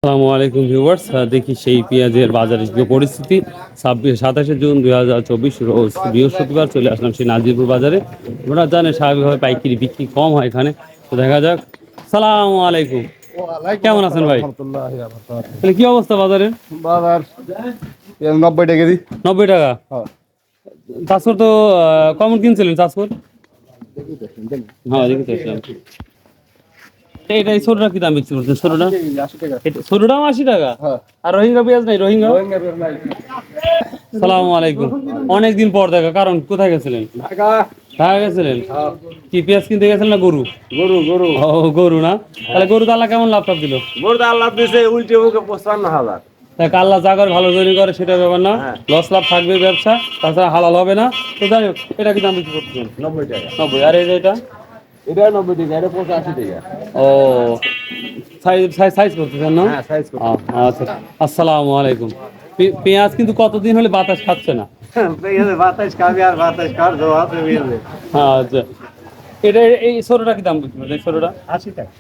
আসসালামু আলাইকুম ভিউয়ার্স, দেখি সেই পেঁয়াজের বাজারের যে পরিস্থিতি 27 জুন 2024 রোজ বৃহস্পতিবার চলে আসলাম সেই নাজিরপুর বাজারে। আপনারা জানেন স্বাভাবিকভাবে পাইকারি বিক্রি কম হয় এখানে, তো দেখা যাক। সালামু আলাইকুম, কেমন আছেন ভাই? তাহলে কি অবস্থা বাজারের? বাজার 90 টাকা কেজি। 90 টাকা। চাষর তো কমন কিনছিলেন চাষর? হ্যাঁ দেখি তো আসলাম। এটা এই ছোটটা কি দাম বিক্রি করছেন? ছোটটা 80 টাকা। ছোটটাও 80 টাকা। হ্যাঁ। আর রোহিঙ্গা পেঁয়াজ নাই? রোহিঙ্গা। সালামু আলাইকুম, অনেকদিন পর দেখা, কারণ কোথায় গেছিলেন? ঢাকা গেছিলেন? কি পেঁয়াজ কিনতে গেছিলেন না গরু? গরু গরু ও গরু না, তাহলে গরু তো আল্লাহ কেমন লাভ টাভ দিল? গরু তো আল্লাহ দিয়েছে উল্টে মুখে 55,000। দেখ আল্লাহ যা করে ভালো তৈরি করে, সেটা ব্যাপার না। হ্যাঁ। লস লাভ থাকবে ব্যবসা, তাছাড়া হালাল হবে না। তো যাই হোক, এটা কি দাম বিক্রি করছেন? 90 টাকা। 90। আর এই যে এটা? এটা 90 টাকা, এটা 85 টাকা। ও সাইজ সাইজ সাইজ করতেছেন না? হ্যাঁ, সাইজ করতে। আচ্ছা। আসসালামু আলাইকুম। পেঁয়াজ কিন্তু কতদিন হলে বাতাস খাচ্ছে না। পেঁয়াজে 22 খাবি আর 22 খাওয়ার জবাব দেবে। আচ্ছা, এটা এই ছোটটা কি দাম বিক্রি করছেন? এই ছোটটা 80 টাকা।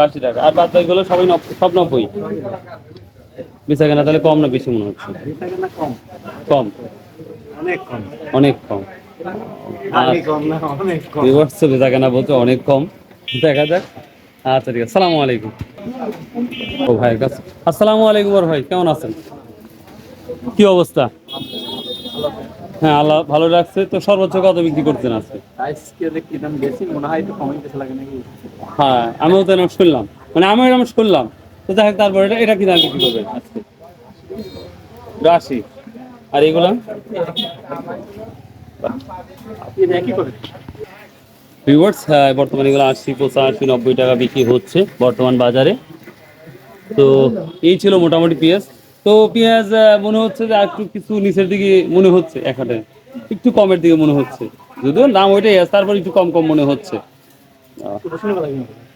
80 টাকা। আর বাদ বাকিগুলো সবাই সব 90। বেচা কেনা তাহলে কম না বেশি মনে হচ্ছে? এটা কেন কম? কম, অনেক কম। অনেক কম। আগে কম না, অনেক কম। রিভার্সে বেচা কেনা বলতে অনেক কম, দেখা যাক। আচ্ছা ঠিক আছে, সালামু আলাইকুম। ও ভাইয়ের কাছে। আসসালামু আলাইকুম আর ভাই, কেমন আছেন? কি অবস্থা? হ্যাঁ আল্লাহ ভালো রাখছে। তো সর্বোচ্চ কত বিক্রি করতেন আজকে? আজকে দেখি দাম বেশি মনে হয়, একটু কমই কিছু লাগে নাকি? হ্যাঁ আমিও তো এরকম শুনলাম, মানে আমিও এরকম শুনলাম। তো দেখ তারপর এটা কি দাম বিক্রি করবেন আজকে? 80। আর এগুলা? একই করে। ভিউয়ার্স, বর্তমানে এগুলো 80, 85, 90 টাকা বিক্রি হচ্ছে বর্তমান বাজারে। তো এই ছিল মোটামুটি পেঁয়াজ। তো পেঁয়াজ মনে হচ্ছে যে একটু কিছু নিচের দিকে মনে হচ্ছে, এক হাটে একটু কমের দিকে মনে হচ্ছে, যদিও দাম ওইটাই আছে, তারপর একটু কম কম মনে হচ্ছে।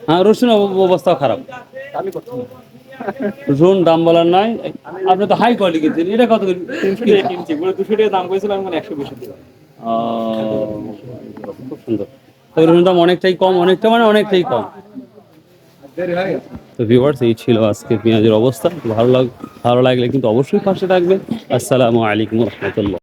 হ্যাঁ রসুন অবস্থাও খারাপ। রসুন দাম বলার নাই। আপনি তো হাই কোয়ালিটি কিনছেন, এটা কত কিনছি? 200 টাকা দাম করেছিলাম, 120 টাকা। খুব সুন্দর। তো রসুন দাম অনেকটাই কম, অনেকটা মানে অনেকটাই কম। তো ভিউয়ার্স, এই ছিল আজকে পেঁয়াজের অবস্থা। ভালো লাগলে কিন্তু অবশ্যই পাশে থাকবেন। আসসালামু আলাইকুম রহমতুল্লাহ।